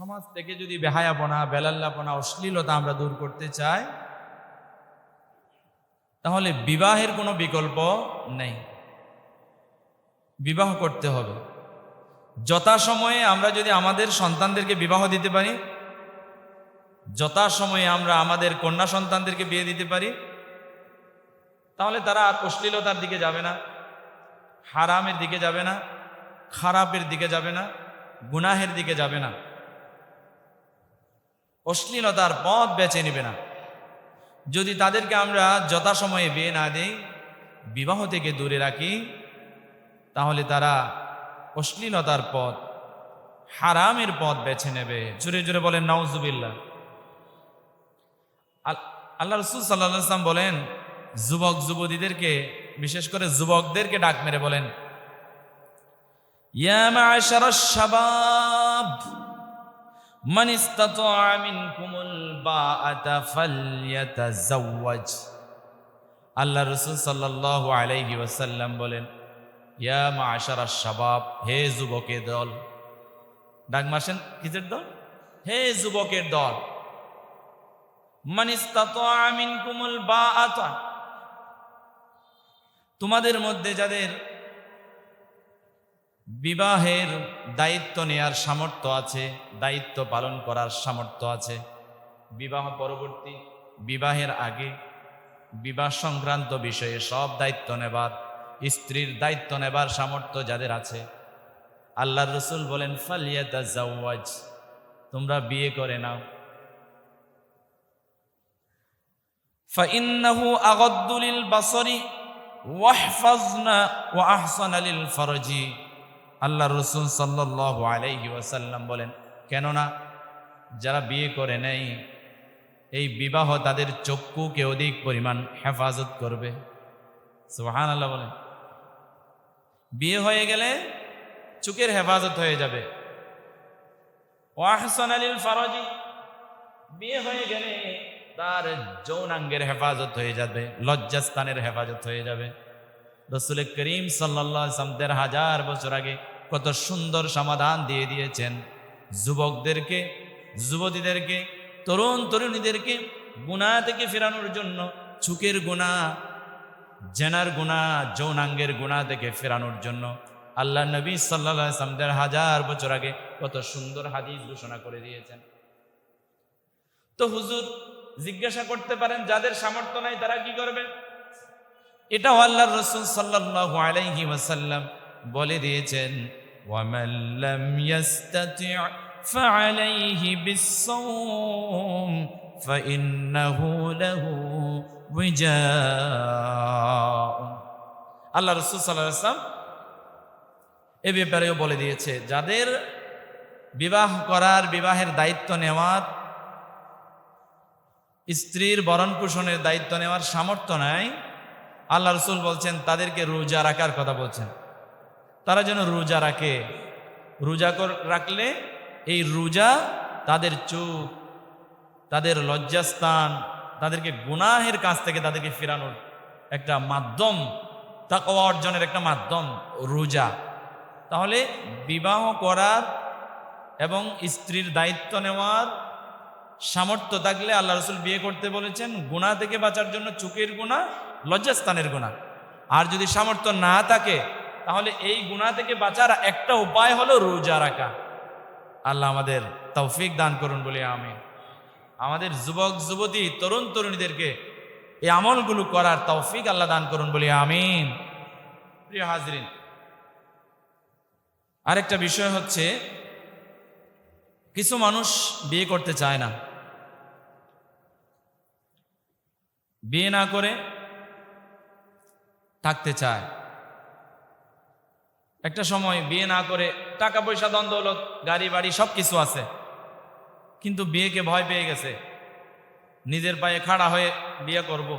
সমাজ থেকে যদি বেহায়াপনা, বেলাল্লাপনা, অশ্লীলতা আমরা দূর করতে চাই, তাহলে বিবাহের কোনো বিকল্প নেই। বিবাহ করতে হবে। যথাসময়ে আমরা যদি আমাদের সন্তানদেরকে বিবাহ দিতে পারি, যথাসময়ে আমরা আমাদের কন্যা সন্তানদেরকে বিয়ে দিতে পারি, তাহলে তারা আর অশ্লীলতার দিকে যাবে না, হারামের দিকে যাবে না, খারাপের দিকে যাবে না, গুনাহের দিকে যাবে না, অশ্লীলতার পথ বেছে নেবে না। যদি তাদেরকে আমরা যথাসময়ে বিয়ে না দেই, বিবাহ থেকে দূরে রাখি, তাহলে তারা অশ্লীলতার পথ, হারামের পথ বেছে নেবে। জোরে জোরে বলেন নাউজুবিল্লাহ। আল্লাহ রাসূল সাল্লাল্লাহু আলাইহি ওয়াসাল্লাম বলেন, যুবক যুবতীদেরকে, বিশেষ করে যুবকদেরকে ডাক মেরে বলেন, ইয়া মা'আশারাশ শাবাব মান ইসতাতা'a মিনকুমুল বাআতা ফালইয়াতাযাওয়াজ। আল্লাহ রাসূল সাল্লাল্লাহু আলাইহি ওয়াসাল্লাম বলেন, ইয়া মা'আশারাশ শাবাব, হে যুবকের দল। ডাক মারছেন কিসের দল? হে যুবকের দল। মান ইসতাতা'a মিনকুমুল বাআতা, তোমাদের মধ্যে যাদের বিবাহের দায়িত্ব নেয়ার সামর্থ্য আছে, দায়িত্ব পালন করার সামর্থ্য আছে, বিবাহ পরবর্তী, বিবাহের আগে, বিবাহ সংক্রান্ত বিষয়ে সব দায়িত্ব নেবার, স্ত্রীর দায়িত্ব নেবার সামর্থ্য যাদের আছে, আল্লাহর রাসূল বলেন ফালইয়াতাযাওয়াজ, তোমরা বিয়ে করে নাও। ফাইন্নাহু আগাদ্দু লিল বাসরি ওয়াহফাজনা ওয়া আহসানা লিল ফারজি। আল্লাহর রাসূল সাল্লাল্লাহু আলাইহি ওয়াসাল্লাম বলেন, কেননা যারা বিয়ে করে নেয়, এই বিবাহ তাদের চক্ষুকে অধিক পরিমাণ হেফাজত করবে। সুবহানাল্লাহ বলেন। বিয়ে হয়ে গেলে চোখের হেফাজত হয়ে যাবে। ওয়া আহসানা লিল ফারজি, বিয়ে হয়ে গেলে তার যৌনাঙ্গের হেফাজত হয়ে যাবে, লজ্জাস্থানের হেফাজত হয়ে যাবে। রাসূল করিম সাল্লাল্লাহু আলাইহি ওয়াসাল্লাম ১৫০০ বছর আগে কত সুন্দর সমাধান দিয়ে দিয়েছেন। যুবকদেরকে, যুবতীদেরকে, তরুণ তরুণীদেরকে গুনাহ থেকে ফেরানোর জন্য, চোখের গুনাহ, জেনার গুনাহ, যৌনাঙ্গের গুনাহ থেকে ফেরানোর জন্য আল্লাহ নবী সাল্লাল্লাহু আলাইহি ওয়াসাল্লাম ১৫০০ বছর আগে কত সুন্দর হাদিস ঘোষণা করে দিয়েছেন। তো হুজুর জিজ্ঞাসা করতে পারেন, যাদের সামর্থ্য নাই তারা কি করবে? এটাও আল্লাহর রাসূল সাল্লাল্লাহু আলাইহি ওয়াসাল্লাম বলে দিয়েছেন, ওয়ামান লাম ইস্তাতি' ফাআলাইহি বিস-সাওম ফাইন্নাহু লাহু উইজাউ। আল্লাহর রাসূল সাল্লাল্লাহু আলাইহি ওয়াসাল্লাম এ ব্যাপারেও বলে দিয়েছে, যাদের বিবাহ করার, বিবাহের দায়িত্ব নেওয়ার, স্ত্রীর ভরণ পোষণের দায়িত্ব নেওয়ার সামর্থ্য নাই, আল্লাহ রাসূল বলছেন তাদেরকে রোজা রাখার কথা বলছেন। তারা যেন রোজা রাখে। রোজা রাখলে এই রোজা তাদের চোখ, তাদের লজ্জাস্থান, তাদেরকে গুনাহের কাছ থেকে তাদেরকে ফেরানোর একটা মাধ্যম, তাকওয়া অর্জনের একটা মাধ্যম রোজা। তাহলে বিবাহ করার এবং স্ত্রীর দায়িত্ব নেওয়ার সামর্থ্য থাকলে আল্লাহ রাসূল বিয়ে করতে বলেছেন, গুনাহ থেকে বাঁচার জন্য চোখের গুনাহ, লজ্জাস্থানের গুনাহ। আর যদি সামর্থ্য না থাকে, তাহলে এই গুনাহ থেকে বাঁচার একটা উপায় হলো রোজা রাখা। আল্লাহ আমাদের তৌফিক দান করুন বলে আমিন। আমাদের যুবক যুবতী, তরুণ তরুণীদেরকে এই আমলগুলো করার তৌফিক আল্লাহ দান করুন বলে আমিন। প্রিয় হাজরিন, আরেকটা বিষয় হচ্ছে, কিছু মানুষ বিয়ে করতে চায় না, বিয়ে না করে থাকতে চায়। একটা সময় বিয়ে না করে টাকা পয়সা, ধন দৌলত, গাড়ি বাড়ি সব কিছু আছে, কিন্তু বিয়েকে ভয় পেয়ে গেছে। নিজের পায়ে খাড়া হয়ে বিয়ে করব,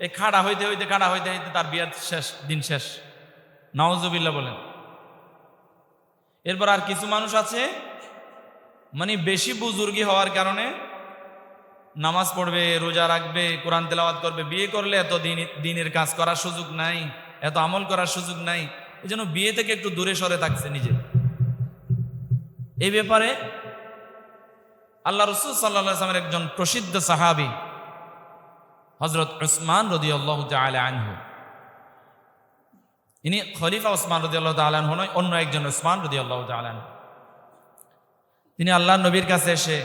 এই খাড়া হইতে হইতে তার বিয়ের শেষ, দিন শেষ। নাউজুবিল্লাহ বলেন। এরপর আর কিছু মানুষ আছে, মানে বেশি বুজুর্গি হওয়ার কারণে নামাজ পড়বে, রোজা রাখবে, কোরআন তেলাওয়াত করবে, বিয়ে করলে এত দিনের কাজ করার সুযোগ নাই, এত আমল করার সুযোগ নাই, এই জন্য বিয়ে থেকে একটু দূরে সরে থাকছে নিজে। এই ব্যাপারে আল্লাহ রাসূল সাল্লাল্লাহু আলাইহি ওয়াসাল্লামের একজন প্রসিদ্ধ সাহাবী হযরত উসমান রাদিয়াল্লাহু তাআলা আনহু, ইনি খলিফা উসমান রাদিয়াল্লাহু তাআলা আনহু নয়, অন্য একজন উসমান রাদিয়াল্লাহু তাআলা আনহু। তিনি আল্লাহর নবীর কাছে এসে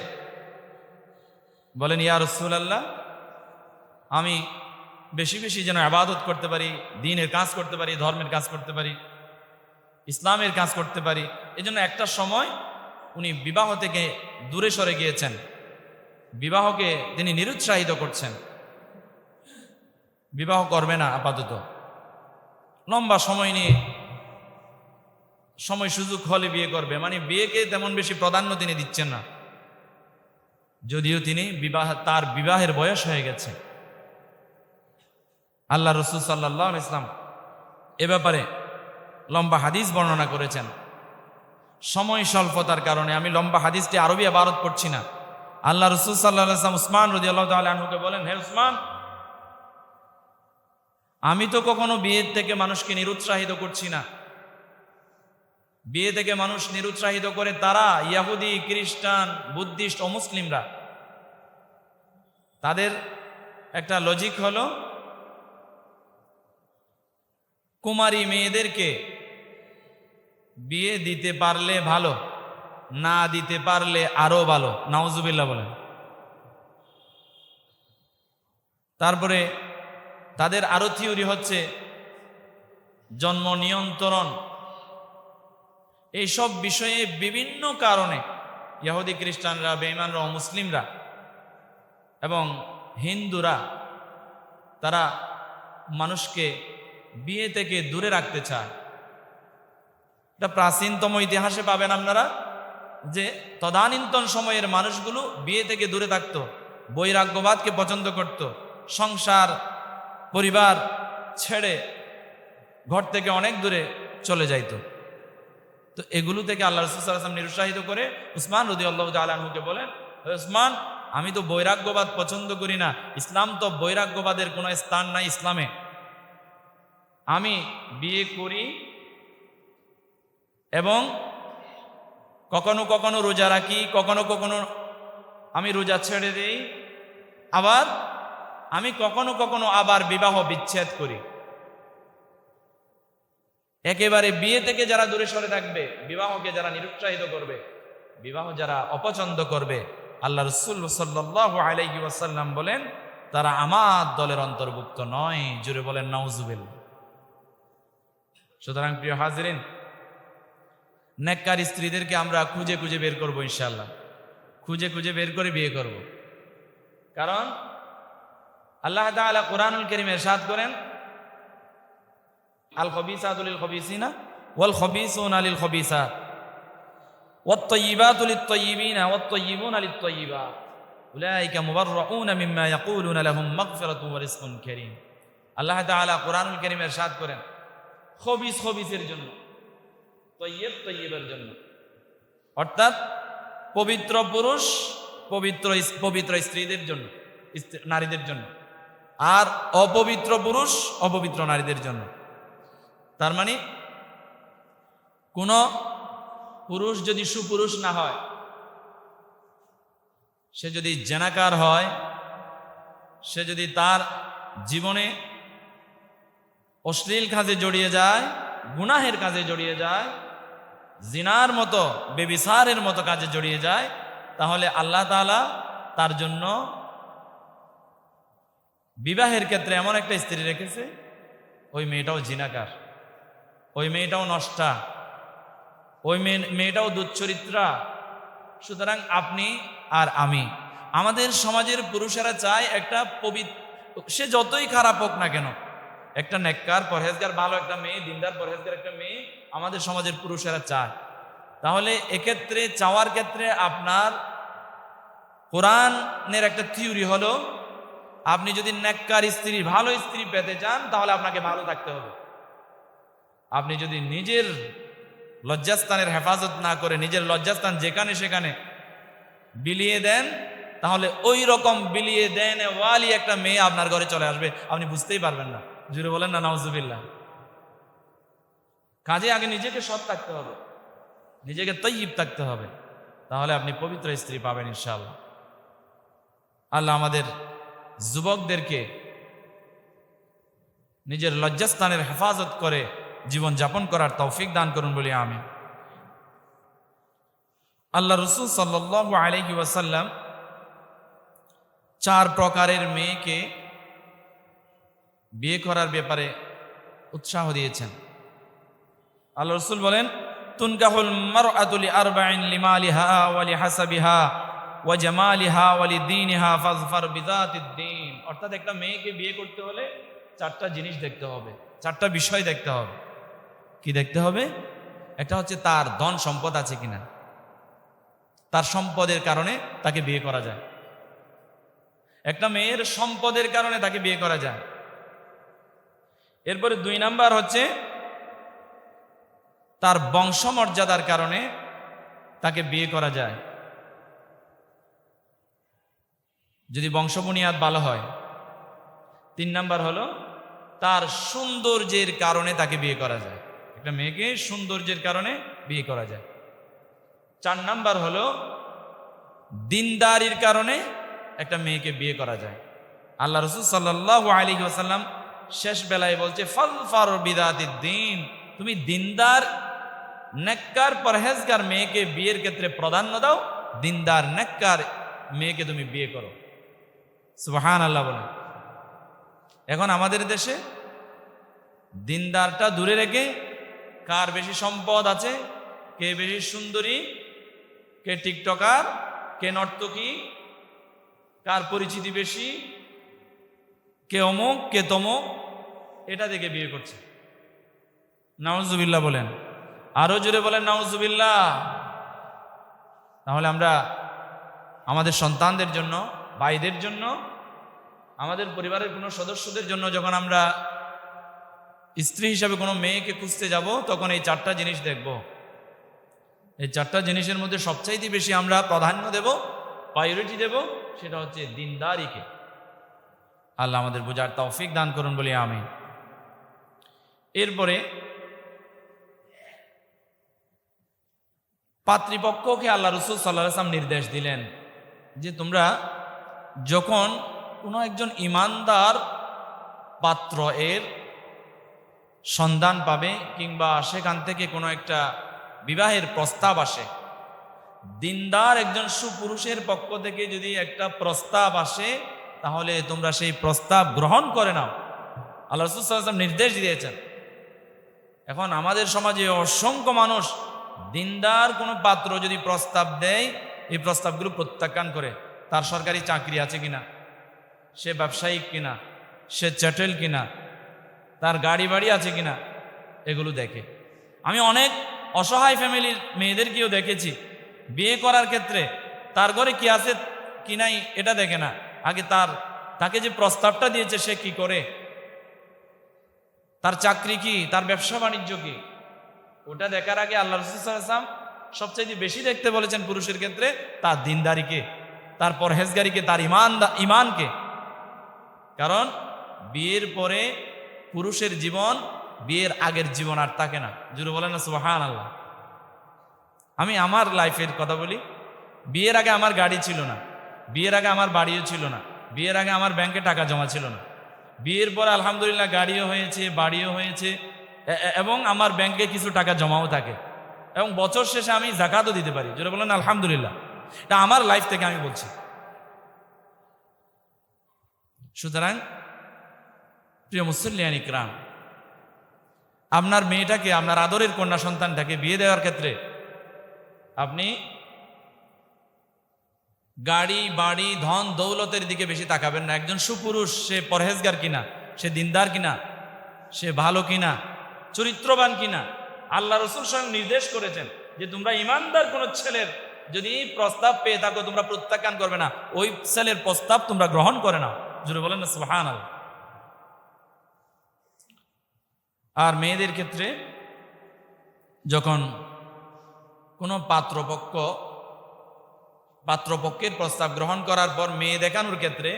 বলেন, ইয়া রাসূলুল্লাহ, আমি বেশি বেশি যেন ইবাদত করতে পারি, দ্বীনের কাজ করতে পারি, ধর্মের কাজ করতে পারি, ইসলামের কাজ করতে পারি। এজন্য একটা সময় উনি বিবাহ থেকে দূরে সরে গিয়েছেন, বিবাহকে তিনি নিরুৎসাহিত করছেন, বিবাহ করবে না আপাতত। লম্বা সময় নিয়ে সময় সুযোগ হলে বিয়ে করবে, মানে বিয়েকে তেমন বেশি প্রাধান্য তিনি দিচ্ছেন না, যদিও তিনি তার বিবাহের বয়স হয়ে গেছে। আল্লাহ রাসূল সাল্লাল্লাহু আলাইহি ওয়াসাল্লাম এ ব্যাপারে লম্বা হাদিস বর্ণনা করেছেন। সময় স্বল্পতার কারণে আমি লম্বা হাদিসটি আরবি ইবারত পড়ছি না। আল্লাহ রাসূল সাল্লাল্লাহু আলাইহি ওয়াসাল্লাম উসমান রাদিয়াল্লাহু তাআলা আনহুকে বলেন, হে উসমান, আমি তো কখনো বিয়ে থেকে মানুষকে নিরুৎসাহিত করছি না। বিয়ে থেকে মানুষ নিরুৎসাহিত করে তারা ইহুদি, খ্রিস্টান, বুদ্ধিস্ট ও মুসলিমরা। তাদের একটা লজিক হলো কুমারী মেয়েদেরকে বিয়ে দিতে পারলে ভালো, না দিতে পারলে আরো ভালো। নাউজুবিল্লাহ বলেন। তারপরে তাদের আরো থিওরি হচ্ছে জন্ম নিয়ন্ত্রণ। এইসব বিষয়ে বিভিন্ন কারণে ইহুদি, খ্রিস্টানরা, বেঈমানরা ও মুসলিমরা এবং হিন্দুরা তারা মানুষকে বিয়ে থেকে দূরে রাখতে চায়। এটা প্রাচীনতম ইতিহাসে পাবেন আপনারা যে তদানীন্তন সময়ের মানুষগুলো বিয়ে থেকে দূরে থাকত, বৈরাগ্যবাদকে পছন্দ করত, সংসার পরিবার ছেড়ে ঘর থেকে অনেক দূরে চলে যাইত। তো এগুলো থেকে আল্লাহ রাসূল সাল্লাল্লাহু আলাইহি ওয়াসাল্লাম নিরুৎসাহিত করে উসমান রাদিয়াল্লাহু তাআলা আনহুকে বলেন, উসমান, আমি তো বৈরাগ্যবাদ পছন্দ করি না, ইসলাম তো বৈরাগ্যবাদের কোনো স্থান নাই ইসলামে। আমি বিয়ে করি এবং কখনো কখনো রোজা রাখি, কখনো কখনো আমি রোজা ছেড়ে দিই, আবার আমি কখনো কখনো আবার বিবাহ বিচ্ছেদ করি। একেবারে বিয়ে থেকে যারা দূরে সরে থাকবে, বিবাহকে যারা নিরুৎসাহিত করবে, বিবাহ যারা অপছন্দ করবে, আল্লাহ রাসূল সাল্লাল্লাহু আলাইহি ওয়াসাল্লাম বলেন তারা আমার দলের অন্তর্ভুক্ত নয়। জুড়ে বলেন নাউজুবিল্লাহ। সুতরাং প্রিয় হাজিরিন, নেককার স্ত্রীদেরকে আমরা খুঁজে খুঁজে বের করবো, ইনশাআল্লাহ খুঁজে খুঁজে বের করে বিয়ে করব। কারণ আল্লাহ তাআলা কুরআনুল কারীমে ইরশাদ করেন, আল খবিসাতু লিল খবিসিনা ওয়াল খবিসুনা লিল খবিসাত ওয়াত তাইয়্যিবাতু লিত তাইয়্যিবিনা ওয়াত তাইয়্যিবুনা লিত তাইয়্যিবাত উলাইকা মুবাররাউনা মিম্মা ইয়াকুলুনা লাহুম মাগফিরাতুন ওয়া রিজকুন কারীম। আল্লাহ তাআলা কুরআনুল কারীমে ইরশাদ করেন, খবিস খবিসের জন্য, তাইয়্যিব তাইয়্যিবের জন্য, অর্থাৎ পবিত্র পুরুষ পবিত্র স্ত্রীদের জন্য, নারীদের জন্য, আর অপবিত্র পুরুষ অপবিত্র নারীদের জন্য। তার মানে কোন পুরুষ যদি সুপুরুষ না হয়, সে যদি জেনাকার হয়, সে যদি তার জীবনে অশ্লীল কাজে জড়িয়ে যায়, গুনাহের কাজে জড়িয়ে যায়, জিনার মতো, বেবিচারের মতো কাজে জড়িয়ে যায়, তাহলে আল্লাহ তাআলা তার জন্য বিবাহের ক্ষেত্রে এমন একটা স্ত্রী রেখেছে, ওই মেয়েটাও জিনাকার, ওই মেয়েটাও নষ্টা, ওই মেয়েটাও দুচ্চরিত্রা। সুতরাং আপনি আর আমি, আমাদের সমাজের পুরুষেরা চায় একটা সে যতই খারাপ হোক না কেন, একটা নেককার পরহেজগার ভালো একটা মেয়ে, দিনদার পরহেজগার একটা মেয়ে আমাদের সমাজের পুরুষেরা চায়। তাহলে এক্ষেত্রে চাওয়ার ক্ষেত্রে আপনার কোরআনের একটা থিওরি হলো, আপনি যদি নেককার স্ত্রী, ভালো স্ত্রী পেতে চান, তাহলে আপনাকে ভালো থাকতে হবে। আপনি যদি নিজের লজ্জাস্থানের হেফাজত না করে নিজের লজ্জাস্থান যেখানে সেখানে বিলিয়ে দেন, তাহলে ওই রকম বিলিয়ে দেন ওয়ালি একটা মেয়ে আপনার ঘরে চলে আসবে, আপনি বুঝতেই পারবেন না। জুড়ে বলেন না নাউজুবিল্লাহ। কাজে আগে নিজেকে সৎ থাকতে হবে, নিজেকে তাইয়্যিব থাকতে হবে। তাহলে আপনি পবিত্র স্ত্রী পাবেন ইনশাআল্লাহ। আল্লাহ আমাদের যুবকদেরকে নিজের লজ্জাস্থানের হেফাজত করে জীবন যাপন করার তৌফিক দান করুন বলি আমিন। আল্লাহ রাসূল সাল্লাল্লাহু আলাইহি ওয়াসাল্লাম 4 প্রকারের মেয়েকে বিয়ে করার ব্যাপারে উৎসাহ দিয়েছেন। আল্লাহ রাসূল বলেন, তুনকাহুল মারআতু লিআরবাইন লিমালিহা ওয়া লিহাসাবিহা ওয়া জামালিহা ওয়া লিদীনিহা ফাজফার বিযাতিদ্দীন। অর্থাৎ একটা মেয়েকে বিয়ে করতে হলে 4টা জিনিস দেখতে হবে, 4টা বিষয় দেখতে হবে। কি দেখতে হবে? একটা হচ্ছে তার ধন সম্পদ আছে কিনা, তার সম্পদের কারণে তাকে বিয়ে করা যায়। একটা মেয়ের সম্পদের কারণে তাকে বিয়ে করা যায়। এরপরে 2 নাম্বার হচ্ছে তার বংশমর্যাদার কারণে তাকে বিয়ে করা যায়, যদি বংশবুনিয়াদ ভালো হয়। 3 নাম্বার হলো তার সৌন্দর্যের কারণে তাকে বিয়ে করা যায়, একটা মেয়েকে সৌন্দর্যের কারণে বিয়ে করা যায়। 4 নাম্বার হলো দিনদারির কারণে একটা মেয়েকে বিয়ে করা যায়। আল্লাহ রাসূল সাল্লাল্লাহু আলাইহি ওয়াসাল্লাম শেষ বেলায় বলছে, ফাজফার বিযাতিদ্দীন, তুমি দিনদার নেককার পরহেজগার মেয়েকে বিয়ের ক্ষেত্রে প্রাধান্য দাও, দিনদার নেককার মেয়েকে তুমি বিয়ে করো। সুবহানাল্লাহ বলেন। এখন আমাদের দেশে দিনদারটা দূরে রেখে কার বেশি সম্পদ আছে, কে বেশি সুন্দরী, কে টিকটকার, কে নর্তকী, কার পরিচিতি বেশি, কে অমুক কে তমুক, এটা দেখে বিয়ে করছে। নাউজুবিল্লাহ বলেন, আরো জোরে বলেন নাউজুবিল্লাহ। তাহলে আমরা আমাদের সন্তানদের জন্য, ভাইদের জন্য, আমাদের পরিবারের কোনো সদস্যদের জন্য যখন আমরা স্ত্রী হিসাবে কোনো মেয়েকে খুঁজতে যাব, তখন এই 4টা জিনিস দেখব। এই 4টা জিনিসের মধ্যে সবচাইতে বেশি আমরা প্রাধান্য দেব, প্রায়োরিটি দেব, সেটা হচ্ছে দিনদারিকে। আল্লাহ আমাদের বোঝার তৌফিক দান করুন বলি আমিন। এরপরে পাত্রীপক্ষকে আল্লাহ রাসূল সাল্লাল্লাহু আলাইহি ওয়াসাল্লাম নির্দেশ দিলেন যে তোমরা যখন কোনো একজন ঈমানদার পাত্র এর সন্ধান পাবে, কিংবা সেখান থেকে কোনো একটা বিবাহের প্রস্তাব আসে, দিনদার একজন সুপুরুষের পক্ষ থেকে যদি একটা প্রস্তাব আসে, তাহলে তোমরা সেই প্রস্তাব গ্রহণ করে নাও। আল্লাহ রাসূল সাল্লাল্লাহু আলাইহি ওয়াসাল্লাম নির্দেশ দিয়েছেন। এখন আমাদের সমাজে অসংখ্য মানুষ দিনদার কোনো পাত্র যদি প্রস্তাব দেয়, এই প্রস্তাবগুলো প্রত্যাখ্যান করে। তার সরকারি চাকরি আছে কিনা, সে ব্যবসায়িক কিনা, সে চ্যাটেল কিনা, তার গাড়ি বাড়ি আছে কিনা, এগুলো দেখে। আমি অনেক অসহায় ফ্যামিলির মেয়েদেরকেও দেখেছি, বিয়ে করার ক্ষেত্রে তার ঘরে কি আছে কি নাই এটা দেখে না, আগে তাকে যে প্রস্তাবটা দিয়েছে সে কি করে, তার চাকরি কি, তার ব্যবসা বাণিজ্য কি, ওটা দেখার আগে আল্লাহ রাসূল সাল্লাল্লাহু আলাইহি ওয়াসাল্লাম সবচাইতে বেশি দেখতে বলেছেন পুরুষের ক্ষেত্রে তার দিনদারিকে, তার পরহেজগারিকে, তার ইমানকে। কারণ বিয়ের পরে পুরুষের জীবন বিয়ের আগের জীবন আর থাকে না। জুড়ে বলেন না সুবহানাল্লাহ। আমি আমার লাইফের কথা বলি, বিয়ের আগে আমার গাড়ি ছিল না, বিয়ের আগে আমার বাড়িও ছিল না, বিয়ের আগে আমার ব্যাংকে টাকা জমা ছিল না। বিয়ের পরে আলহামদুলিল্লাহ গাড়িও হয়েছে, বাড়িও হয়েছে, এবং আমার ব্যাংকে কিছু টাকা জমাও থাকে, এবং বছর শেষে আমি যাকাতও দিতে পারি। যেটা বলেন আলহামদুলিল্লাহ। এটা আমার লাইফ থেকে আমি বলছি। সুতরাং প্রিয় মুসল্লিয়ান ইকরাম, আপনার মেয়েটাকে, আপনার আদরের কন্যা সন্তানটাকে বিয়ে দেওয়ার ক্ষেত্রে আপনি গাড়ি বাড়ি ধন দৌলতের দিকে বেশি তাকাবেন না। একজন সুপুরুষ সে পরহেজগার কিনা, সে দিনদার কিনা, সে ভালো কিনা, চরিত্রবান কিনা। আল্লাহ রাসূল স্বয়ং নির্দেশ করেছেন যে তোমরা ইমানদার কোন ছেলের যদি প্রস্তাব পেয়ে থাকো, তোমরা প্রত্যাখ্যান করবে না, ওই ছেলের প্রস্তাব তোমরা গ্রহণ করে নাও। জোরে বলেন না সুবহানাল্লাহ। আর মেয়েদের ক্ষেত্রে যখন কোনো পাত্রপক্ষের প্রস্তাব গ্রহণ করার পর মেয়ে দেখানোর ক্ষেত্রে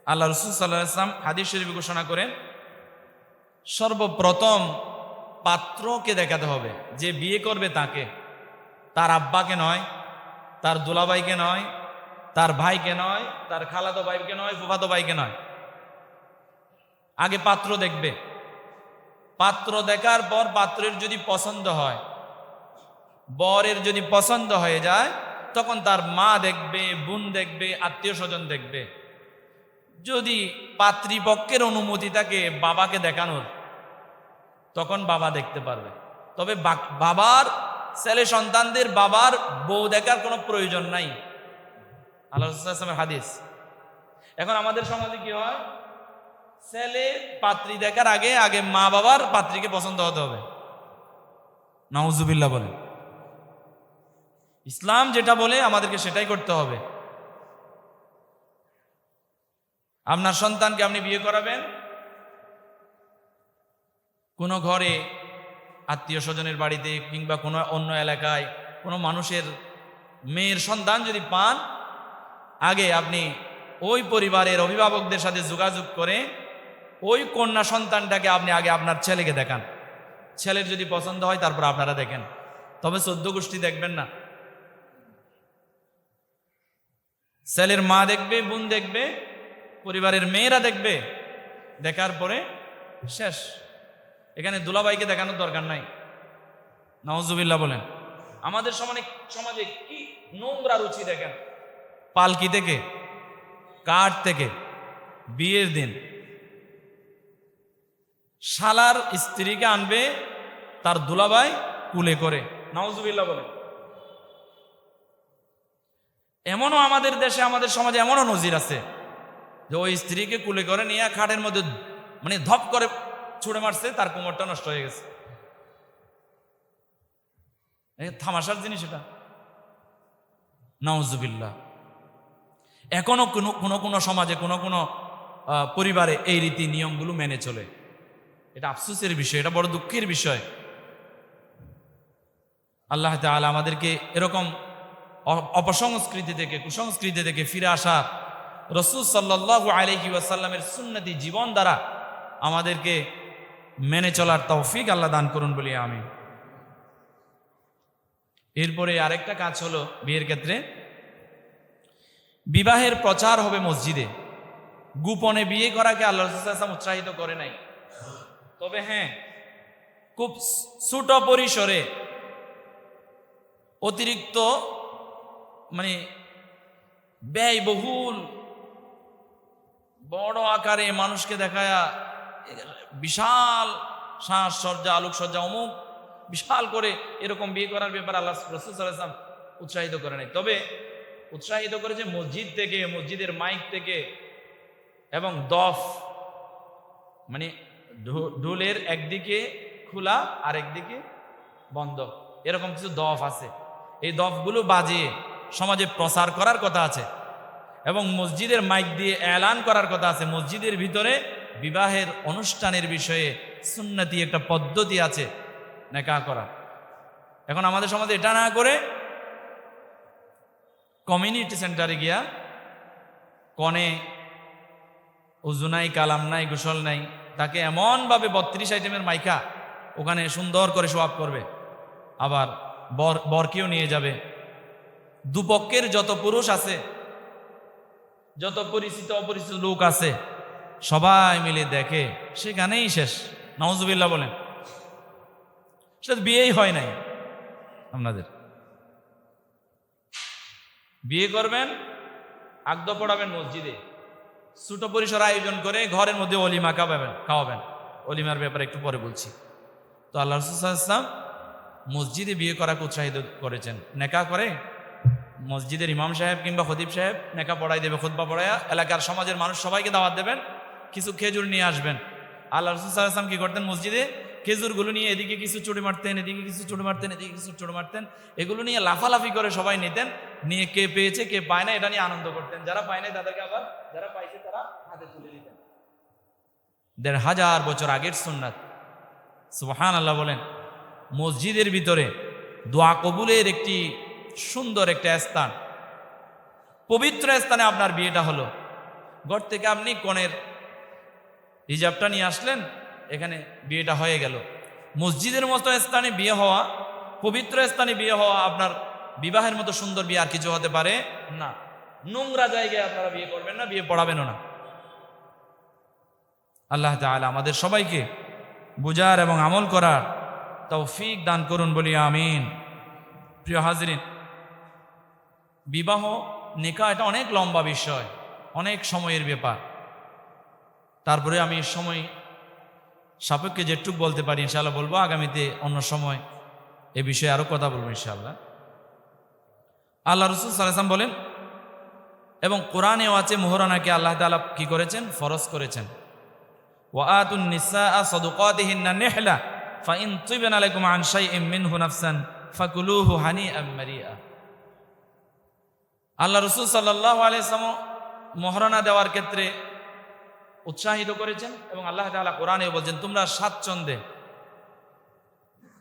আল্লাহ রাসূল সাল্লাল্লাহু আলাইহি ওয়াসাল্লাম হাদিস শরীফে ঘোষণা করেন, সর্বপ্রথম পাত্রকে দেখাতে হবে, যে বিয়ে করবে তাকে, তার আব্বাকে নয়, তার দুলাভাইকে নয়, তার ভাইকে নয়, তার খালাতো ভাইকে নয়, ফুফাতো ভাইকে নয়। আগে পাত্র দেখবে, পাত্র দেখার পর পাত্রের যদি পছন্দ হয়, বরের যদি পছন্দ হয়ে যায়, তখন তার মা দেখবে, বোন দেখবে, আত্মীয় স্বজন দেখবে। যদি পাত্রীপক্ষের অনুমতি থাকে বাবাকে দেখানোর, তখন বাবা দেখতে পারবে। তবে বাবার ছেলে সন্তানদের বাবার বউ দেখার কোনো প্রয়োজন নাই, আল্লাহ রাসূল সাল্লাল্লাহু আলাইহি ওয়াসাল্লামের হাদিস। এখন আমাদের সমাজে কি হয়, ছেলে পাত্রী দেখার আগে আগে মা বাবার পাত্রীকে পছন্দ হতে হবে। নাউজুবিল্লাহ বলে। ইসলাম যেটা বলে আমাদেরকে সেটাই করতে হবে। আপনার সন্তানকে আপনি বিয়ে করাবেন, কোনো ঘরে আত্মীয় স্বজনের বাড়িতে কিংবা কোনো অন্য এলাকায় কোনো মানুষের মেয়ের সন্তান যদি পান, আগে আপনি ওই পরিবারের অভিভাবকদের সাথে যোগাযোগ করে ওই কন্যা সন্তানটাকে আপনি আগে আপনার ছেলেকে দেখান। ছেলের যদি পছন্দ হয় তারপর আপনারা দেখেন, তবে 14 গোষ্ঠী দেখবেন না। ছেলের মা দেখবে, বোন দেখবে, পরিবারের মেয়েরা দেখবে, দেখার পরে শেষ। এখানে দুলাভাইকে দেখানোর দরকার নাই। নাউজুবিল্লাহ বলেন। আমাদের সমাজে কি নোংরা রুচি দেখেন। পালকি থেকে, কাঠ থেকে, বিয়ের দিন শালার স্ত্রীকে আনবে তার দুলাভাই কুলে করে। নাউজুবিল্লাহ বলেন। এমনও আমাদের দেশে, আমাদের সমাজে এমনও নজির আছে যে ওই স্ত্রীকে কুলে করে নিয়ে খাটের মধ্যে মানে ধপ করে ছুড়ে মারছে, তার কোমরটা নষ্ট হয়ে গেছে। থামাশার জিনিস এটা। নাউজুবিল্লাহ। এখনো কোনো সমাজে কোনো পরিবারে এই রীতি নিয়মগুলো মেনে চলে। এটা আফসোসের বিষয়, এটা বড় দুঃখের বিষয়। আল্লাহ তাআলা আমাদেরকে এরকম অপসংস্কৃতি থেকে, কুসংস্কৃতি থেকে ফিরে আসা রাসূল সাল্লাল্লাহু আলাইহি ওয়াসাল্লামের সুন্নতি জীবন দ্বারা আমাদেরকে মেনে চলার তৌফিক আল্লাহ দান করুন বলি আমিন। এরপরে আরেকটা কাজ হলো বিয়ের ক্ষেত্রে, বিবাহের প্রচার হবে মসজিদে। গোপনে বিয়ে করাকে আল্লাহ রাসূল সাল্লাল্লাহু আলাইহি ওয়াসাল্লাম উৎসাহিত করে নাই। তবে হ্যাঁ, খুব ছোট পরিসরে, অতিরিক্ত মানে ব্যয়বহুল বড় আকারে মানুষকে দেখায় বিশাল সাজসজ্জা, আলোকসজ্জা, অমুক বিশাল করে এরকম বিয়ে করার ব্যাপারে আল্লাহ রাসূল সাল্লাল্লাহু আলাইহি ওয়াসাল্লাম উৎসাহিত করে নাই। তবে উৎসাহিত করেছে মসজিদ থেকে, মসজিদের মাইক থেকে, এবং দফ মানে ঢোলের একদিকে খোলা আর একদিকে বন্ধ, এরকম কিছু দফ আছে। এই দফগুলো বাজিয়ে সমাজে প্রচার করার কথা আছে, এবং মসজিদের মাইক দিয়ে এলান করার কথা আছে মসজিদের ভিতরে বিবাহের অনুষ্ঠানের বিষয়ে সুন্নতি একটা পদ্ধতি আছে নিকাহ করা। এখন আমাদের সমাজে এটা না করে কমিউনিটি সেন্টারে গিয়া কনে উযু নাই, কালাম নাই, গোসল নাই, তাকে এমনভাবে 32 আইটেমের মাইকা ওখানে সুন্দর করে সোয়াব করবে, আবার বরকেও নিয়ে যাবে। দুপক্ষের যত পুরুষ আছে, যত পরিচিত অপরিচিত লোক আছে, সবাই মিলে দেখে, সেখানেই শেষ। নাউজুবিল্লাহ বলেন। সেটা বিয়েই হয় নাই। আপনাদের বিয়ে করবেন, আগদ পড়াবেন মসজিদে, ছোট পরিসর আয়োজন করে ঘরের মধ্যে অলিমা খাওয়াবেন। অলিমার ব্যাপারে একটু পরে বলছি। তো আল্লাহ রাসূল সাল্লাল্লাহু আলাইহি ওয়াসাল্লাম মসজিদে বিয়ে করাকে উৎসাহিত করেছেন। নেকাহ করে মসজিদের ইমাম সাহেব কিংবা খতিব সাহেব নেকাহ পড়াই দেবে, খুতবা পড়ায়া এলাকার সমাজের মানুষ সবাইকে দাওয়াত দেবেন, কিছু খেজুর নিয়ে আসবেন। আল্লাহ রাসূল সাল্লাল্লাহু আলাইহি ওয়াসাল্লাম কি করতেন, মসজিদে খেজুরগুলো নিয়ে এদিকে কিছু চুড়ি মারতেন, এদিকে কিছু চুড়ি মারতেন, এদিকে কিছু চুড়ি মারতেন। এগুলো নিয়ে লাফালাফি করে সবাই নিতেন, নিয়ে কে পেয়েছে কে পায় না এটা নিয়ে আনন্দ করতেন। যারা পায় নাই তাদেরকে আবার যারা পাইছে তারা হাতে তুলে দিতেন। 1500 বছর আগের সুন্নাত। সুবহানাল্লাহ বলেন। মসজিদের ভিতরে দোয়া কবুলের একটি সুন্দর একটা স্থান, পবিত্র স্থানে আপনার বিয়েটা হলো। ঘর থেকে আপনি কনের হিজাবটা নিয়ে আসলেন, এখানে বিয়েটা হয়ে গেল। মসজিদের মতো স্থানে বিয়ে হওয়া, পবিত্র স্থানে বিয়ে হওয়া আপনার বিবাহের মতো সুন্দর বিয়ে আর কিছু হতে পারে না। নোংরা জায়গায় আপনারা বিয়ে করবেন না, বিয়ে পড়াবেনও না। আল্লাহ তাআলা আমাদের সবাইকে বুঝার এবং আমল করার তৌফিক দান করুন বলি আমিন। প্রিয় হাজরিন, বিবাহ নিকাহ এটা অনেক লম্বা বিষয়, অনেক সময়ের ব্যাপার। তারপরে আমি সময় সাপেক্ষে যেটুক বলতে পারি ইনশাআল্লাহ বলবো, আগামীতে অন্য সময় এ বিষয়ে আরো কথা বলবো ইনশাআল্লাহ। আল্লাহ রাসূল সাল্লাল্লাহু আলাইহি ওয়াসাল্লাম বলেন, এবং কোরআনেও আছে মোহরানাকে আল্লাহ তাআলা কি করেছেন, ফরজ করেছেন। ওয়া আতুন নিসাআ সাদুকাতিহিন্না নিহলা ফাইন তিবনা লাকুম আন শাইইন মিনহু নাফসান ফাকুলুহু হানিআম মারিআ। আল্লাহ রাসূল সাল্লাল্লাহু আলাইহি ওয়াসাল্লাম মোহরানা দেওয়ার ক্ষেত্রে উৎসাহিত করেছেন, এবং আল্লাহ তাআলা কোরআনেও বলছেন তোমরা স্বাচ্ছন্দ্যে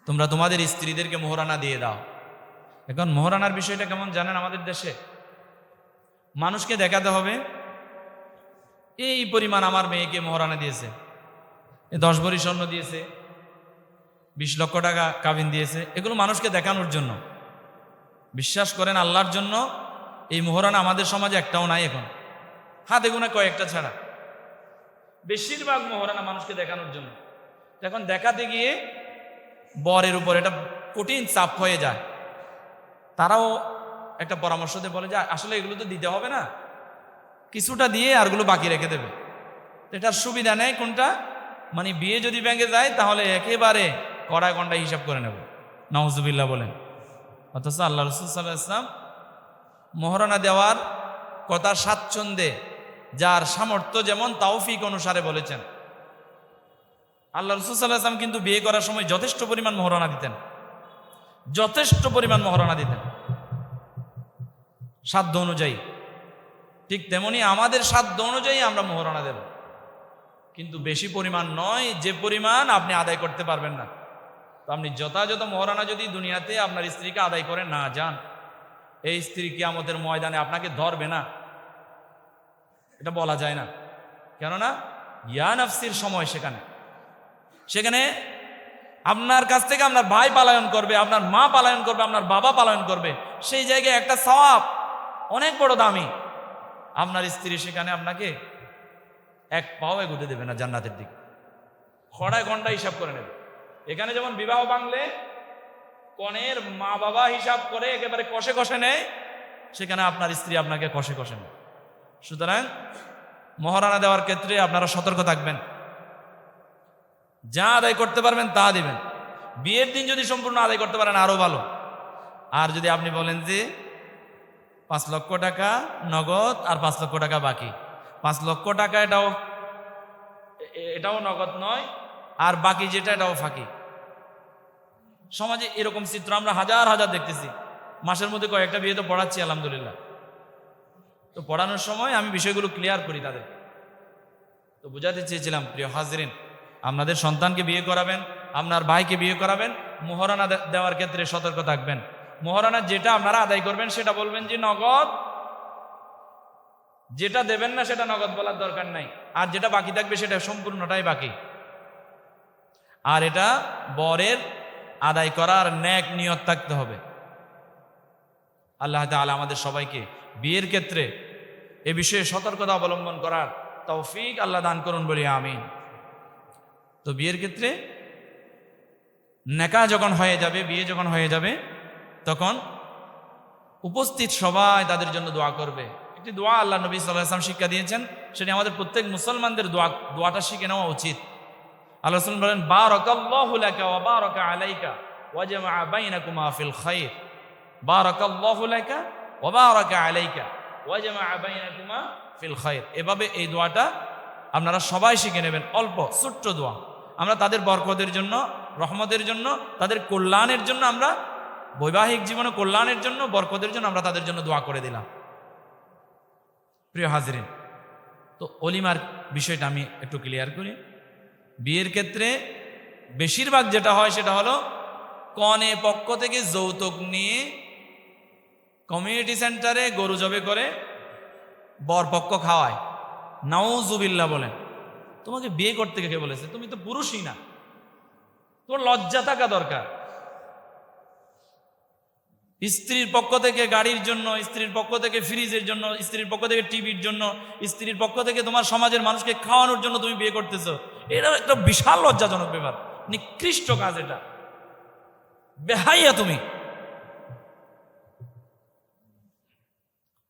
তোমরা তোমাদের স্ত্রীদেরকে মোহরানা দিয়ে দাও। এখন মোহরানার বিষয়টা কেমন জানেন? আমাদের দেশে মানুষকে দেখাতে হবে এই পরিমাণ আমার মেয়েকে মোহরানা দিয়েছে, 10 ভরি স্বর্ণ দিয়েছে, 20 লক্ষ টাকা কাবিন দিয়েছে, এগুলো মানুষকে দেখানোর জন্য। বিশ্বাস করেন আল্লাহর জন্য এই মোহরানা আমাদের সমাজে একটাও নাই এখন, হাতে গোনা কয়েকটা ছাড়া। বেশিরভাগ মোহরানা মানুষকে দেখানোর জন্য। এখন দেখাতে গিয়ে বরের উপর এটা কঠিন চাপ হয়ে যায়। তারাও একটা পরামর্শ দিয়ে বলে যে আসলে এগুলো তো দিতে হবে না, কিছুটা দিয়ে আরগুলো বাকি রেখে দেবে। এটার সুবিধা নেই কোনটা, মানে বিয়ে যদি ব্যাংকে যায় তাহলে একেবারে কড়ায় কন্ডায় হিসাব করে নেব, নাউজুবিল্লাহ বলেন। অথচ আল্লাহ রাসূল সাল্লাল্লাহু আলাইহি ওয়াসাল্লাম মোহরানা দেওয়ার কথা স্বাচ্ছন্দ্যে, যার সামর্থ্য যেমন তাওফিক অনুসারে বলেছেন। আল্লাহ রাসূল সাল্লাল্লাহু আলাইহি ওয়াসাল্লাম কিন্তু বিয়ে করার সময় যথেষ্ট পরিমাণ মোহরানা দিতেন, যথেষ্ট পরিমাণ মোহরানা দিতেন সাধ্য অনুযায়ী। ঠিক তেমনি আমাদের সাধ্য অনুযায়ী আমরা মোহরানা দেব, কিন্তু বেশি পরিমাণ নয় যে পরিমাণ আপনি আদায় করতে পারবেন না। তো আপনি যথাযথ মোহরানা যদি দুনিয়াতে আপনার স্ত্রীকে আদায় করে না যান, এই স্ত্রী কিয়ামতের ময়দানে আপনাকে ধরবে না, এটা বলা যায় না। কেননা ইয়া নাফসির সময় সেখানে আপনার কাছ থেকে আপনার ভাই পালায়ন করবে, আপনার মা পালায়ন করবে, আপনার বাবা পালায়ন করবে। সেই জায়গায় একটা সওয়াব অনেক বড় দামি। আপনার স্ত্রী সেখানে আপনাকে এক পাও এগোতে দেবে না জান্নাতের দিকে, খড়ায় ঘন্টা হিসাব করে নেবে। এখানে যেমন বিবাহ ভাঙলে কনের মা বাবা হিসাব করে একেবারে কষে কষে নেয়, সেখানে আপনার স্ত্রী আপনাকে কষে কষে নেয়। সুতরাং মোহরানা দেওয়ার ক্ষেত্রে আপনারা সতর্ক থাকবেন, যা আদায় করতে পারবেন তা দিবেন। বিয়ের দিন যদি সম্পূর্ণ আদায় করতে পারেন আরো ভালো। আর যদি আপনি বলেন যে 5 লক্ষ টাকা নগদ আর 5 লক্ষ টাকা বাকি, 5 লক্ষ টাকা এটাও নগদ নয়, আর বাকি যেটা এটাও ফাঁকি। সমাজে এরকম চিত্র আমরা হাজার হাজার দেখতেছি। মাসের মধ্যে কয়েকটা বিয়ে তো পড়াচ্ছি আলহামদুলিল্লাহ। তো পড়ানোর সময় আমি বিষয়গুলো ক্লিয়ার করি তাদের। তো বুঝাতে চেয়েছিলাম প্রিয় হাজরিন, আপনাদের সন্তানকে বিয়ে করাবেন, আপনার ভাইকে বিয়ে করাবেন, মোহরানা দেওয়ার ক্ষেত্রে সতর্ক থাকবেন। মোহরানা যেটা আপনারা আদায় করবেন সেটা বলবেন যে নগদ, যেটা দেবেন না সেটা নগদ বলার দরকার নাই। আর যেটা বাকি থাকবে সেটা সম্পূর্ণটাই বাকি। আর এটা বরের আদায় করার নেক নিয়ত থাকতে হবে। আল্লাহ তাআলা আমাদের সবাইকে বিয়ের ক্ষেত্রে এ বিষয়ে সতর্কতা অবলম্বন করার তৌফিক আল্লাহ দান করুন বলি আমিন। তো বিয়ের ক্ষেত্রে নেকাহ যখন হয়ে যাবে, বিয়ে যখন হয়ে যাবে, তখন উপস্থিত সবাই তাদের জন্য দোয়া করবে। একটি দোয়া আল্লাহ নবী সাল্লাল্লাহু আলাইহি ওয়াসাল্লাম শিক্ষা দিয়েছেন, সেটি আমাদের প্রত্যেক মুসলমানদের দোয়াটা শিখে নেওয়া উচিত। আল্লাহ রাসূল বলেন, বারাকাল্লাহু লাকা ওয়া বারাকা আলাইকা ওয়া জামাআ বাইনাকুমা ফিল খায়র। বারাকাল্লাহু লাকা ওয়া বারাকা আলাইকা ওয়া জামাআ বাইনাকুমা ফিল খায়র। এভাবে এই দোয়াটা আপনারা সবাই শিখে নেবেন। অল্প ছোট্ট দোয়া, আমরা তাদের বরকতের জন্য, রহমতের জন্য, তাদের কল্যাণের জন্য, আমরা বৈবাহিক জীবনে কল্যাণের জন্য, বরকতের জন্য আমরা তাদের জন্য দোয়া করে দিলাম। প্রিয় হাজরিন, তো অলিমার বিষয়টা আমি একটু ক্লিয়ার করি। বিয়ের ক্ষেত্রে বেশিরভাগ যেটা হয় সেটা হলো কনে পক্ষ থেকে যৌতুক নিয়ে কমিউনিটি সেন্টারে গরু জবে করে বর পক্ষ খাওয়ায়। নাউজুবিল্লাহ বলেন। তোমাকে বিয়ে করতে কে বলেছে? তুমি তো পুরুষই না, তোমার লজ্জা থাকা দরকার। স্ত্রীর পক্ষ থেকে গাড়ির জন্য, স্ত্রীর পক্ষ থেকে ফ্রিজের জন্য, স্ত্রীর পক্ষ থেকে টিভির জন্য, স্ত্রীর পক্ষ থেকে তোমার সমাজের মানুষকে খাওয়ানোর জন্য তুমি বিয়ে করতেছো। এটা একটা বিশাল লজ্জাজনক ব্যাপার, নিকৃষ্ট কাজ, এটা বেহাইয়া। তুমি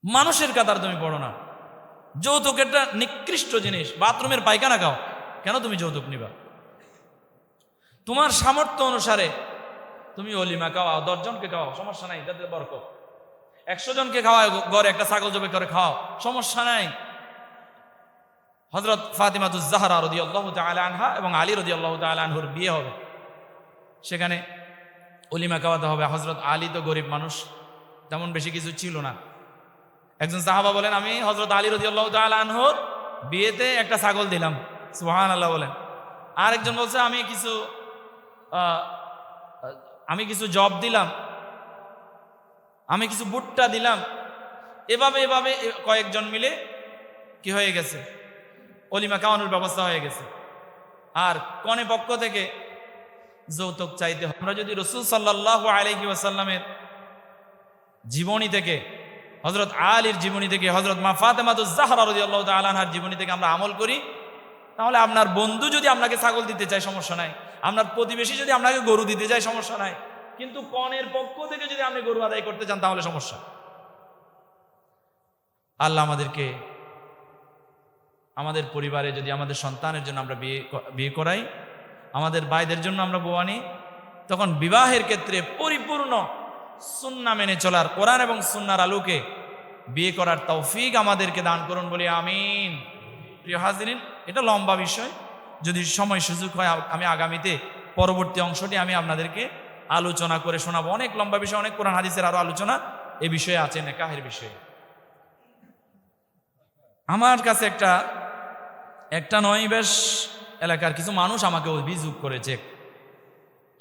মানুষের কাতার তুমি পড়ো না। যৌতুক একটা নিকৃষ্ট জিনিস। বাথরুমের পায়খানা খাও, কেন তুমি যৌতুক নিবা? তোমার সামর্থ্য অনুসারে তুমি অলিমা খাওয়াও, 10 জনকে খাওয়াও, সমস্যা নাই, তাতে বরকত। 100 জনকে খাওয়াও, ঘরে একটা ছাগল জবাই করে খাওয়াও, সমস্যা নাই। হযরত ফাতিমাতুজ জাহরা রাদিয়াল্লাহু তাআলা আনহা এবং আলী রাদিয়াল্লাহু তাআলা আনহুর বিয়ে হবে, সেখানে অলিমা খাওয়াতে হবে। হযরত আলী তো গরিব মানুষ, তেমন বেশি কিছু ছিল না। একজন সাহাবা বলেন, আমি হযরত আলী রাদিয়াল্লাহু তাআলা আনহুর বিয়েতে একটা ছাগল দিলাম, সুবহানাল্লাহ বলেন। আর একজন বলছে, আমি কিছু জব দিলাম, আমি কিছু ভুট্টা দিলাম। এভাবে এভাবে কয়েকজন মিলে কি হয়ে গেছে, অলিমা খাওয়ানোর ব্যবস্থা হয়ে গেছে। আর কনে পক্ষ থেকে যৌতুক চাইতে হয়। আমরা যদি রাসূল সাল্লাল্লাহু আলাইহি ওয়াসাল্লামের জীবনী থেকে, হযরত আলীর জীবনী থেকে, হযরত মা ফাতেমাতুজ জাহরা রাদিয়াল্লাহু তাআলা আনহার জীবনী থেকে আমরা আমল করি, তাহলে আপনার বন্ধু যদি আপনাকে ছাগল দিতে চায় সমস্যা নাই, আপনার প্রতিবেশী যদি আপনাকে গরু দিতে চায় সমস্যা নাই, কিন্তু কনের পক্ষ থেকে যদি আপনি গরু আদায় করতে চান তাহলে সমস্যা। আল্লাহ আমাদেরকে, আমাদের পরিবারে যদি আমাদের সন্তানের জন্য আমরা বিয়ে করাই, আমাদের ভাইদের জন্য আমরা বউ আনি, তখন বিবাহের ক্ষেত্রে পরিপূর্ণ সুন্নাহ মেনে চলার, কোরআন এবং সুন্নাহর আলোকে বিয়ে করার তৌফিক আমাদেরকে দান করুন বলি আমিন। প্রিয় হাজিরিন, এটা লম্বা বিষয়, যদি সময় সুযোগ হয় আমি আগামীতে পরবর্তী অংশটি আমি আপনাদেরকে আলোচনা করে শোনাবো। অনেক লম্বা বিষয়, অনেক কোরআন হাদিসের আরো আলোচনা এ বিষয়ে আছে, নিকাহের বিষয়ে। আমার কাছে একটা নয়, বেশ এলাকার কিছু মানুষ আমাকে অভিযোগ করেছে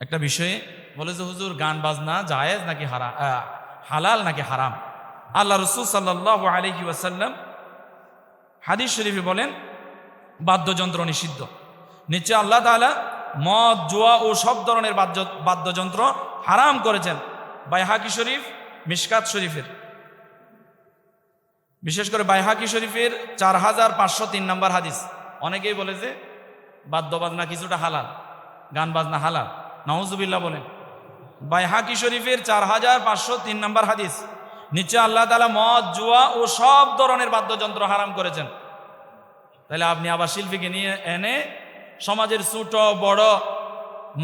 একটা বিষয়ে, বলে যে হুজুর, গান বাজনা জায়েজ নাকি হালাল নাকি হারাম? আল্লাহ রাসূল সাল্লাল্লাহু আলাইহি ওয়াসাল্লাম হাদিস শরীফে বলেন বাদ্যযন্ত্র নিষিদ্ধ। নিচে আল্লাহ তাআলা মদ, জুয়া ও সব ধরনের বাদ্যযন্ত্র হারাম করেছেন। বাইহাকি শরীফ, মিশকাত শরীফের, বিশেষ করে বাইহাকি শরীফের 4503 নম্বর হাদিস। অনেকেই বলে যে বাদ্য বাজনা কিছুটা হালাল, গান বাজনা হালাল, নাউজুবিল্লাহ বলেন। বাইহাকি শরীফের 4503 নম্বর হাদিস, নিচে আল্লাহ তাআলা মদ, জুয়া ও সব ধরনের বাদ্যযন্ত্র হারাম করেছেন। তাহলে আপনি আবার শিল্পীকে নিয়ে এনে সমাজের ছোট বড়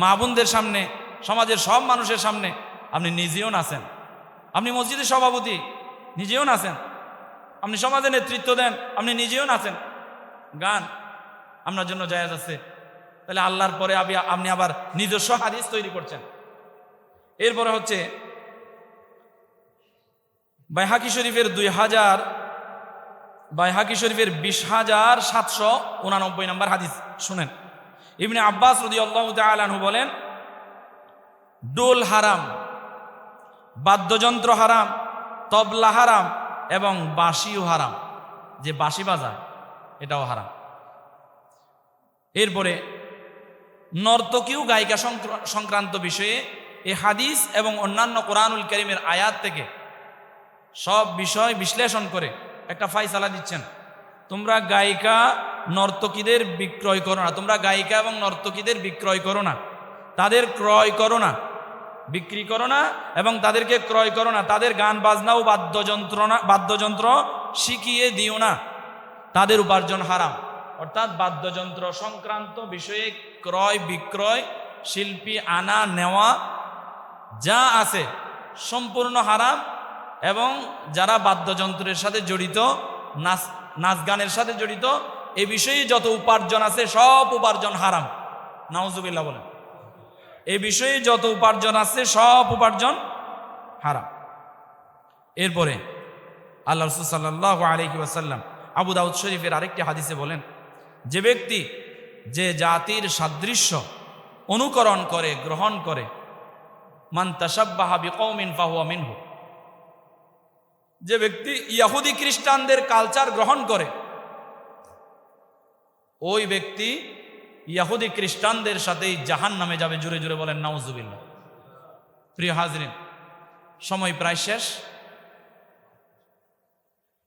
মা বোনদের সামনে, সমাজের সব মানুষের সামনে আপনি নিজেও নাচেন। আপনি মসজিদের সভাপতি, নিজেও নাচেন। আপনি সমাজে নেতৃত্ব দেন, আপনি নিজেও নাচেন। গান আপনার জন্য জায়েজ আছে। তাহলে আল্লাহর পরে আপনি আবার নিজস্ব হাদিস তৈরি করছেন। এরপরে হচ্ছে বাইহাকি শরীফের 20,789 নম্বর হাদিস শুনেন। ইবনে আব্বাস রাদিয়াল্লাহু তাআলা আনহু বলেন, ডোল হারাম, বাদ্যযন্ত্র হারাম, তবলা হারাম এবং বাঁশিও হারাম, যে বাঁশি বাজায় এটাও হারাম। এরপরে নর্তকী ও গায়িকা সংক্রান্ত বিষয়ে এই হাদিস এবং অন্যান্য কোরআনুল কারীমের আয়াত থেকে সব বিষয় বিশ্লেষণ করে একটা ফায়সালা দিচ্ছেন। তোমরা গায়িকা নর্তকীদের বিক্রয় করো না, তোমরা গায়িকা এবং নর্তকীদের বিক্রয় করো না, তাদের ক্রয় করো না, বিক্রি করো না এবং তাদেরকে ক্রয় করো না। তাদের গান বাজনা ও বাদ্যযন্ত্র শিখিয়ে দিও না, তাদের উপার্জন হারাম। অর্থাৎ বাদ্যযন্ত্র সংক্রান্ত বিষয়ে ক্রয় বিক্রয়, শিল্পী আনা নেওয়া যা আছে সম্পূর্ণ হারাম। এবং যারা বাদ্যযন্ত্রের সাথে জড়িত, নাচ গানের সাথে জড়িত, এ বিষয়ে যত উপার্জন আছে সব উপার্জন হারাম। নাউজুবিল্লাহ বলেন। এ বিষয়ে যত উপার্জন আছে সব উপার্জন হারাম। এরপরে আল্লাহ রাসূল সাল্লাল্লাহু আলাইহি ওয়াসাল্লাম আবু দাউদ শরীফের আরেকটি হাদিসে বলেন, যে ব্যক্তি যে জাতির সাদৃশ্য অনুকরণ করে, গ্রহণ করে, মান তাশাব্বাহা বিকওমিন ফাহুয়া মিনহু, যে ব্যক্তি ইহুদি খ্রিস্টানদের কালচার গ্রহণ করে, ওই ব্যক্তি ইহুদি খ্রিস্টানদের সাথেই জাহান্নামে যাবে। জোরে জোরে বলেন নাউজুবিল্লাহ। প্রিয় হাজরিন, সময় প্রায় শেষ,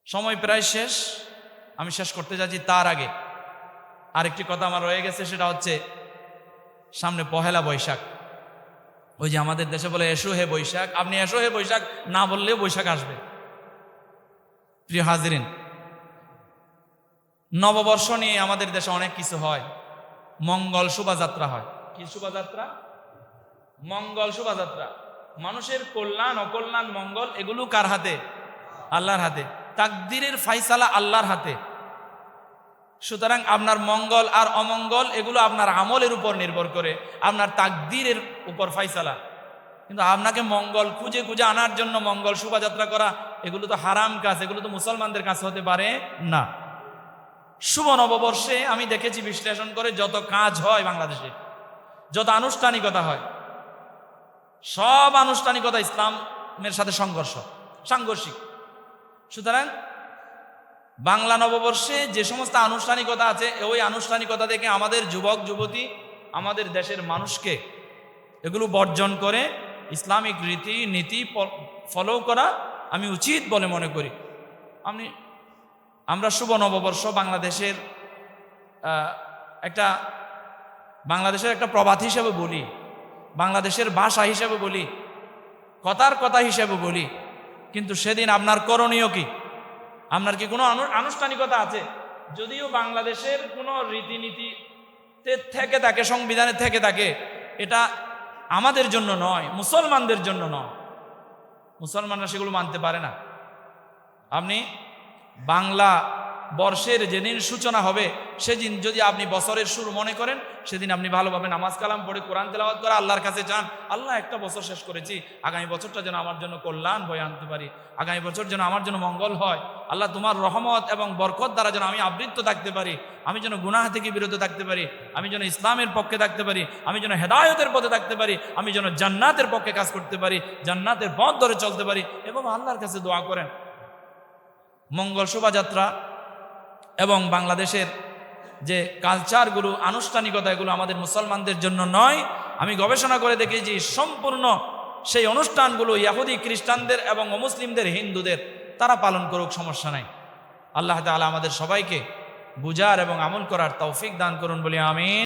সময় প্রায় শেষ। আমি শেষ করতে যাচ্ছি তার আগে আরেকটি কথা আমার রয়ে গেছে, সেটা হচ্ছে সামনে পহেলা বৈশাখ। ওই যে আমাদের দেশে বলে এসো হে বৈশাখ, আপনি এসো হে বৈশাখ না বললেও বৈশাখ আসবে। প্রিয় হাজিরিন, নববর্ষ নিয়ে আমাদের দেশে অনেক কিছু হয়। মঙ্গল শোভাযাত্রা হয়। কি শোভাযাত্রা? মঙ্গল শোভাযাত্রা। মানুষের কল্যাণ অকল্যাণ মঙ্গল এগুলো কার হাতে? আল্লাহর হাতে। তাকদীরের ফায়সালা আল্লাহর হাতে। সুতরাং আপনার মঙ্গল আর অমঙ্গল এগুলো আপনার আমলের উপর নির্ভর করে, আপনার তাকদীরের উপর ফায়সালা। কিন্তু আপনাকে মঙ্গল খুঁজে খুঁজে আনার জন্য মঙ্গল শোভাযাত্রা করা, এগুলো তো হারাম কাজ, এগুলো তো মুসলমানদের কাছে হতে পারে না। শুভ নববর্ষে আমি দেখেছি বিশ্লেষণ করে যত কাজ হয় বাংলাদেশে, যত আনুষ্ঠানিকতা হয়, সব আনুষ্ঠানিকতা ইসলামের সাথে সাংঘর্ষিক। সুতরাং বাংলা নববর্ষে যে সমস্ত আনুষ্ঠানিকতা আছে, ওই আনুষ্ঠানিকতা থেকে আমাদের যুবক যুবতী, আমাদের দেশের মানুষকে এগুলো বর্জন করে ইসলামিক রীতি নীতি ফলো করা আমি উচিত বলে মনে করি। আমরা শুভ নববর্ষ বাংলাদেশের একটা প্রবাদ হিসেবে বলি, বাংলাদেশের ভাষা হিসেবে বলি, কথার কথা হিসেবে বলি। কিন্তু সেদিন আপনার করণীয় কি? আপনার কি কোনো আনুষ্ঠানিকতা আছে? যদিও বাংলাদেশের কোনো রীতিনীতি থেকে থাকে, সংবিধানে থেকে থাকে, এটা আমাদের জন্য নয়, মুসলমানদের জন্য নয়। মুসলমানরা সেগুলো মানতে পারে না। আপনি বাংলা বর্ষের যেদিন সূচনা হবে, সেদিন যদি আপনি বছরের শুরু মনে করেন, সেদিন আপনি ভালোভাবে নামাজ কালাম পড়ে কোরআন তেলাওয়াত করে আল্লাহর কাছে চান, আল্লাহ একটা বছর শেষ করেছি, আগামী বছরটা যেন আমার জন্য কল্যাণ বয়ে আনতে পারি, আগামী বছর যেন আমার জন্য মঙ্গল হয়। আল্লাহ তোমার রহমত এবং বরকত দ্বারা যেন আমি আবৃত্ত থাকতে পারি, আমি যেন গুনাহ থেকে বিরত থাকতে পারি, আমি যেন ইসলামের পক্ষে থাকতে পারি, আমি যেন হেদায়েতের পথে থাকতে পারি, আমি যেন জান্নাতের পক্ষে কাজ করতে পারি, জান্নাতের পথ ধরে চলতে পারি। এবং আল্লাহর কাছে দোয়া করেন। মঙ্গল শোভাযাত্রা এবং বাংলাদেশের যে কালচারগুলো, আনুষ্ঠানিকতা, এগুলো আমাদের মুসলমানদের জন্য নয়। আমি গবেষণা করে দেখেছি সম্পূর্ণ সেই অনুষ্ঠানগুলো ইহুদি খ্রিস্টানদের এবং অমুসলিমদের, হিন্দুদের, তারা পালন করুক, সমস্যা নাই। আল্লাহ তাআলা আমাদের সবাইকে বুঝার এবং আমল করার তৌফিক দান করুন বলি আমিন।